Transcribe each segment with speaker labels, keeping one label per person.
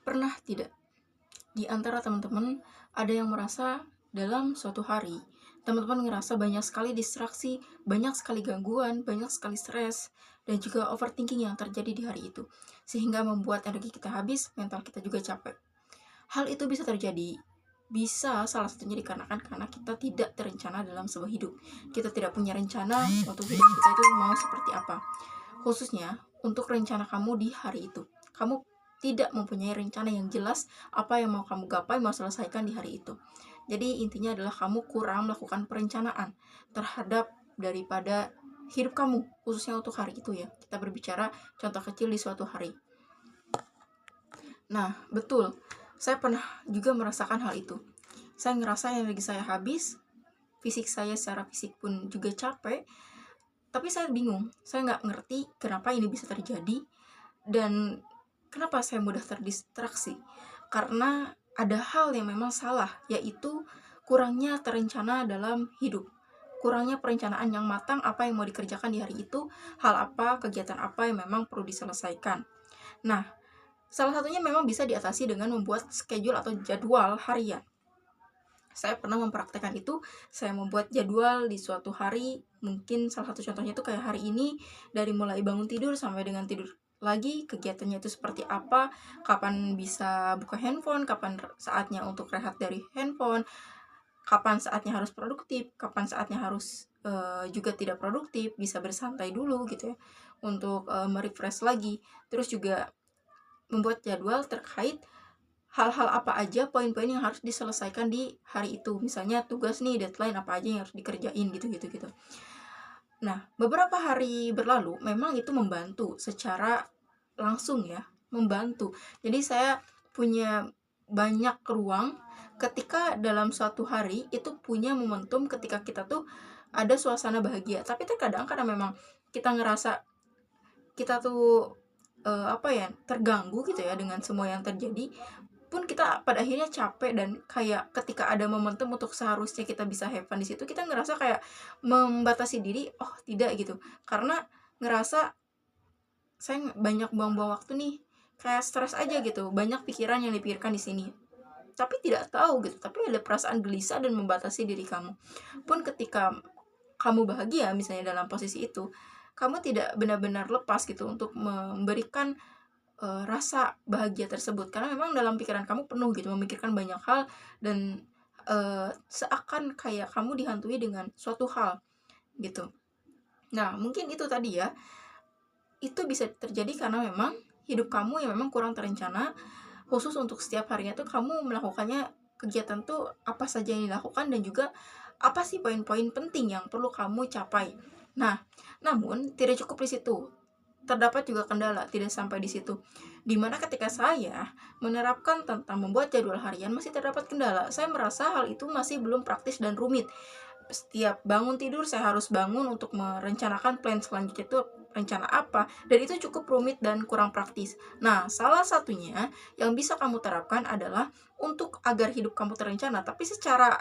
Speaker 1: Pernah tidak di antara teman-teman ada yang merasa dalam suatu hari teman-teman ngerasa banyak sekali distraksi, banyak sekali gangguan, banyak sekali stres, dan juga overthinking yang terjadi di hari itu, sehingga membuat energi kita habis, mental kita juga capek. Hal itu bisa terjadi, bisa salah satunya dikarenakan karena kita tidak terencana dalam sebuah hidup. Kita tidak punya rencana untuk hidup kita itu mau seperti apa. Khususnya untuk rencana kamu di hari itu. Kamu tidak mempunyai rencana yang jelas apa yang mau kamu gapai, mau selesaikan di hari itu. Jadi intinya adalah kamu kurang melakukan perencanaan terhadap daripada hidup kamu, khususnya untuk hari itu ya. Kita berbicara contoh kecil di suatu hari. Nah, betul. Saya pernah juga merasakan hal itu. Saya ngerasa energi saya habis, fisik saya secara fisik pun juga capek, tapi saya bingung. Saya nggak ngerti kenapa ini bisa terjadi dan kenapa saya mudah terdistraksi. Karena ada hal yang memang salah, yaitu kurangnya terencana dalam hidup. Kurangnya perencanaan yang matang apa yang mau dikerjakan di hari itu, hal apa, kegiatan apa yang memang perlu diselesaikan. Nah, salah satunya memang bisa diatasi dengan membuat schedule atau jadwal harian. Saya pernah mempraktekkan itu, saya membuat jadwal di suatu hari, mungkin salah satu contohnya itu kayak hari ini, dari mulai bangun tidur sampai dengan tidur lagi, kegiatannya itu seperti apa, kapan bisa buka handphone, kapan saatnya untuk rehat dari handphone, kapan saatnya harus produktif, kapan saatnya harus juga tidak produktif, bisa bersantai dulu gitu ya, untuk merefresh lagi. Terus juga membuat jadwal terkait hal-hal apa aja, poin-poin yang harus diselesaikan di hari itu. Misalnya tugas nih, deadline apa aja yang harus dikerjain gitu. Nah, beberapa hari berlalu memang itu membantu secara langsung ya, membantu. Jadi saya punya banyak ruang ketika dalam suatu hari itu punya momentum ketika kita tuh ada suasana bahagia. Tapi terkadang karena memang kita ngerasa kita tuh terganggu gitu ya dengan semua yang terjadi, pun kita pada akhirnya capek, dan kayak ketika ada momentum untuk seharusnya kita bisa have fun di situ, kita ngerasa kayak membatasi diri, oh tidak gitu, karena ngerasa saya banyak buang-buang waktu nih, kayak stres aja gitu, banyak pikiran yang dipikirkan di sini, tapi tidak tahu gitu, tapi ada perasaan gelisah dan membatasi diri kamu. Pun ketika kamu bahagia misalnya dalam posisi itu, kamu tidak benar-benar lepas gitu untuk memberikan rasa bahagia tersebut, karena memang dalam pikiran kamu penuh gitu memikirkan banyak hal, dan seakan kayak kamu dihantui dengan suatu hal gitu. Nah, mungkin itu tadi ya, itu bisa terjadi karena memang hidup kamu yang memang kurang terencana, khusus untuk setiap harinya tuh kamu melakukannya, kegiatan tuh apa saja yang dilakukan, dan juga apa sih poin-poin penting yang perlu kamu capai. Nah, namun tidak cukup di situ, terdapat juga kendala, tidak sampai di situ. Dimana ketika saya menerapkan tentang membuat jadwal harian masih terdapat kendala. Saya merasa hal itu masih belum praktis dan rumit. Setiap bangun tidur saya harus bangun untuk merencanakan plan selanjutnya itu rencana apa, dan itu cukup rumit dan kurang praktis. Nah, salah satunya yang bisa kamu terapkan adalah untuk agar hidup kamu terencana, tapi secara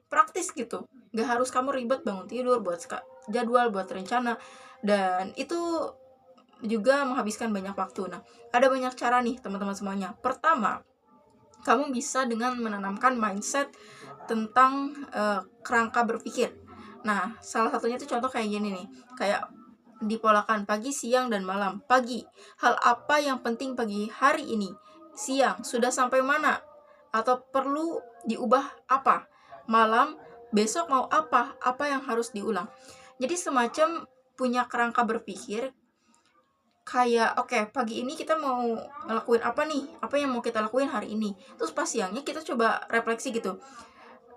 Speaker 1: praktis gitu. Gak harus kamu ribet bangun tidur, buat jadwal, buat rencana, dan itu juga menghabiskan banyak waktu. Nah, ada banyak cara nih teman-teman semuanya. Pertama, kamu bisa dengan menanamkan mindset tentang kerangka berpikir. Nah, salah satunya itu contoh kayak gini nih, kayak dipolakan pagi, siang, dan malam. Pagi, hal apa yang penting pagi hari ini? Siang, sudah sampai mana? Atau perlu diubah apa? Malam, besok mau apa? Apa yang harus diulang? Jadi semacam punya kerangka berpikir, kayak oke, pagi ini kita mau ngelakuin apa nih, apa yang mau kita lakuin hari ini. Terus pas siangnya kita coba refleksi gitu,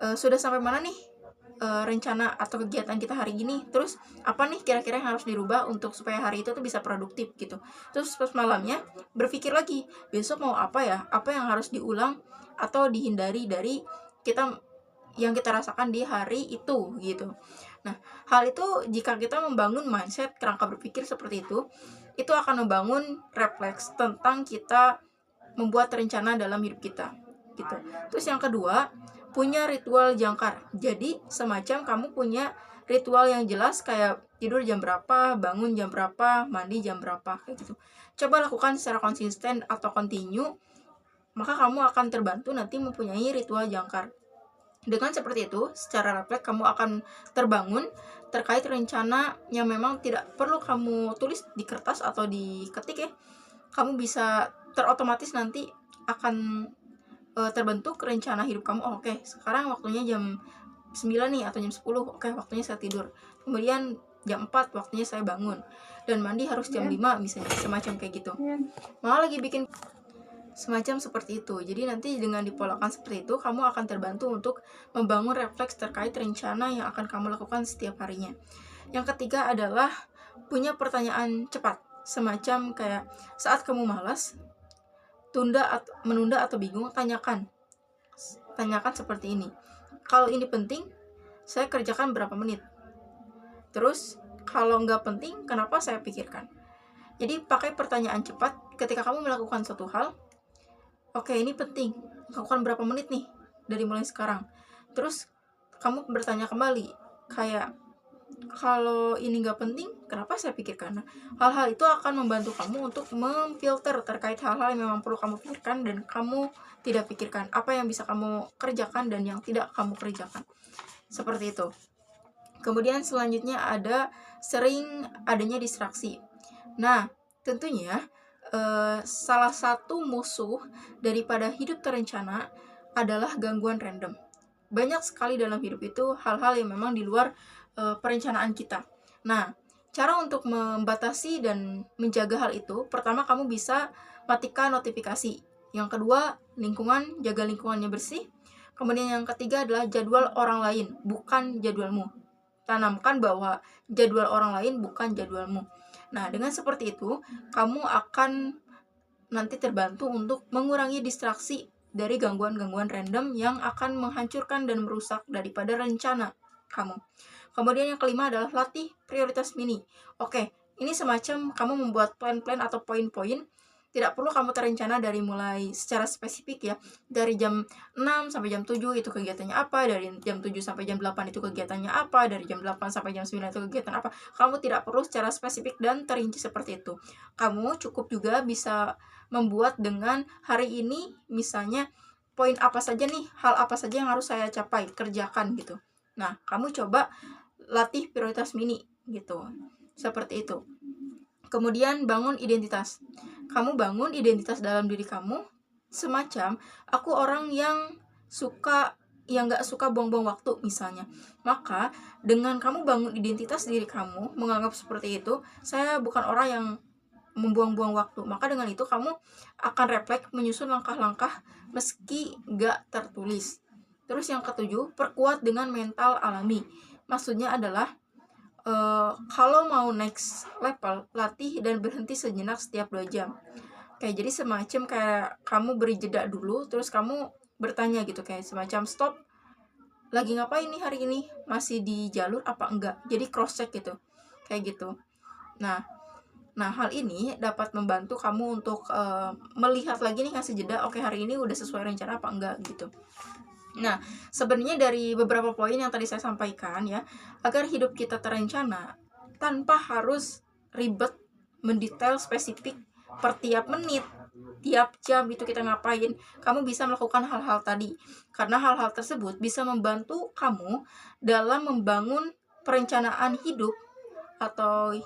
Speaker 1: sudah sampai mana nih rencana atau kegiatan kita hari ini, terus apa nih kira-kira yang harus dirubah untuk supaya hari itu tuh bisa produktif gitu. Terus pas malamnya berpikir lagi, besok mau apa ya, apa yang harus diulang atau dihindari dari kita yang kita rasakan di hari itu gitu. Nah, hal itu jika kita membangun mindset kerangka berpikir seperti itu akan membangun refleks tentang kita membuat rencana dalam hidup kita gitu. Terus yang kedua, punya ritual jangkar. Jadi semacam kamu punya ritual yang jelas, kayak tidur jam berapa, bangun jam berapa, mandi jam berapa, kayak gitu. Coba lakukan secara konsisten atau continue maka kamu akan terbantu nanti mempunyai ritual jangkar. Dengan seperti itu, secara refleks kamu akan terbangun terkait rencana yang memang tidak perlu kamu tulis di kertas atau diketik ya. Kamu bisa terotomatis nanti akan terbentuk rencana hidup kamu. Oh, oke, sekarang waktunya jam 9 nih atau jam 10. Oke, waktunya saya tidur. Kemudian jam 4 waktunya saya bangun. Dan mandi harus jam 5 misalnya, semacam kayak gitu. Malah lagi bikin semacam seperti itu. Jadi nanti dengan dipolakan seperti itu, kamu akan terbantu untuk membangun refleks terkait rencana yang akan kamu lakukan setiap harinya. Yang ketiga adalah punya pertanyaan cepat, semacam kayak saat kamu malas, menunda atau bingung, tanyakan seperti ini. Kalau ini penting, saya kerjakan berapa menit? Terus kalau nggak penting, kenapa saya pikirkan? Jadi pakai pertanyaan cepat ketika kamu melakukan suatu hal. Oke, ini penting, lakukan berapa menit nih dari mulai sekarang. Terus kamu bertanya kembali, kayak kalau ini nggak penting, kenapa saya pikirkan? Nah, hal-hal itu akan membantu kamu untuk memfilter terkait hal-hal yang memang perlu kamu pikirkan dan kamu tidak pikirkan, apa yang bisa kamu kerjakan dan yang tidak kamu kerjakan. Seperti itu. Kemudian selanjutnya ada sering adanya distraksi. Nah, tentunya salah satu musuh daripada hidup terencana adalah gangguan random. Banyak sekali dalam hidup itu hal-hal yang memang di luar perencanaan kita. Nah, cara untuk membatasi dan menjaga hal itu, pertama kamu bisa matikan notifikasi. Yang kedua, jaga lingkungannya bersih. Kemudian yang ketiga adalah jadwal orang lain, bukan jadwalmu. Tanamkan bahwa jadwal orang lain bukan jadwalmu. Nah, dengan seperti itu, kamu akan nanti terbantu untuk mengurangi distraksi dari gangguan-gangguan random yang akan menghancurkan dan merusak daripada rencana kamu. Kemudian yang kelima adalah latih prioritas mini. Oke, ini semacam kamu membuat plan-plan atau poin-poin. Tidak perlu kamu terencana dari mulai secara spesifik ya. Dari jam 6 sampai jam 7 itu kegiatannya apa, dari jam 7 sampai jam 8 itu kegiatannya apa, dari jam 8 sampai jam 9 itu kegiatan apa. Kamu tidak perlu secara spesifik dan terinci seperti itu. Kamu cukup juga bisa membuat dengan hari ini misalnya poin apa saja nih, hal apa saja yang harus saya capai, kerjakan gitu. Nah, kamu coba latih prioritas mini gitu. Seperti itu. Kemudian bangun identitas. Kamu bangun identitas dalam diri kamu, semacam aku orang yang nggak suka buang-buang waktu misalnya. Maka dengan kamu bangun identitas diri kamu, menganggap seperti itu, saya bukan orang yang membuang-buang waktu. Maka dengan itu kamu akan refleks menyusun langkah-langkah meski nggak tertulis. Terus yang ketujuh, perkuat dengan mental alami. Maksudnya adalah kalau mau next level, latih dan berhenti sejenak setiap 2 jam. Kayak jadi semacam kayak kamu beri jeda dulu, terus kamu bertanya gitu, kayak semacam stop, lagi ngapain nih hari ini? Masih di jalur apa enggak? Jadi cross check gitu, kayak gitu. Nah, hal ini dapat membantu kamu untuk melihat lagi nih, ngasih jeda, oke hari ini udah sesuai rencana apa enggak gitu. Nah, sebenarnya dari beberapa poin yang tadi saya sampaikan ya, agar hidup kita terencana tanpa harus ribet mendetail spesifik per tiap menit, tiap jam itu kita ngapain, kamu bisa melakukan hal-hal tadi. Karena hal-hal tersebut bisa membantu kamu dalam membangun perencanaan hidup atau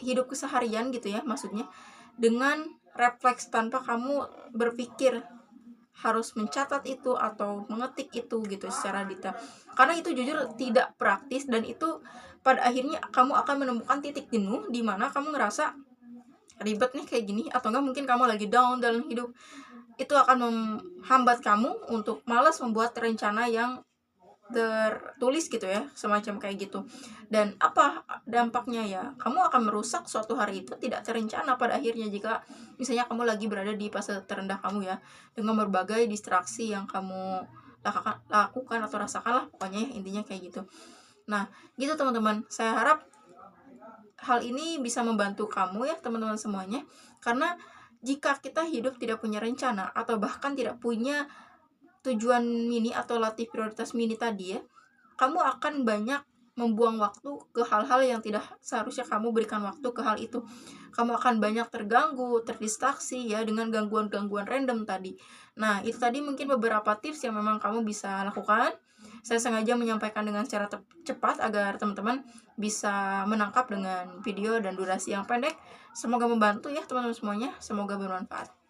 Speaker 1: hidup keseharian gitu ya, maksudnya dengan refleks tanpa kamu berpikir harus mencatat itu atau mengetik itu gitu secara detail, karena itu jujur tidak praktis dan itu pada akhirnya kamu akan menemukan titik jenuh di mana kamu ngerasa ribet nih kayak gini, atau enggak mungkin kamu lagi down dalam hidup, itu akan menghambat kamu untuk malas membuat rencana yang tertulis gitu ya, semacam kayak gitu. Dan apa dampaknya ya, kamu akan merusak suatu hari itu tidak terencana pada akhirnya jika misalnya kamu lagi berada di fase terendah kamu ya, dengan berbagai distraksi yang kamu lakukan atau rasakan lah, pokoknya intinya kayak gitu. Nah gitu teman-teman, saya harap hal ini bisa membantu kamu ya teman-teman semuanya, karena jika kita hidup tidak punya rencana atau bahkan tidak punya tujuan mini atau latih prioritas mini tadi ya, kamu akan banyak membuang waktu ke hal-hal yang tidak seharusnya kamu berikan waktu ke hal itu. Kamu akan banyak terganggu, terdistraksi ya dengan gangguan-gangguan random tadi. Nah, itu tadi mungkin beberapa tips yang memang kamu bisa lakukan. Saya sengaja menyampaikan dengan secara cepat agar teman-teman bisa menangkap dengan video dan durasi yang pendek. Semoga membantu ya teman-teman semuanya. Semoga bermanfaat.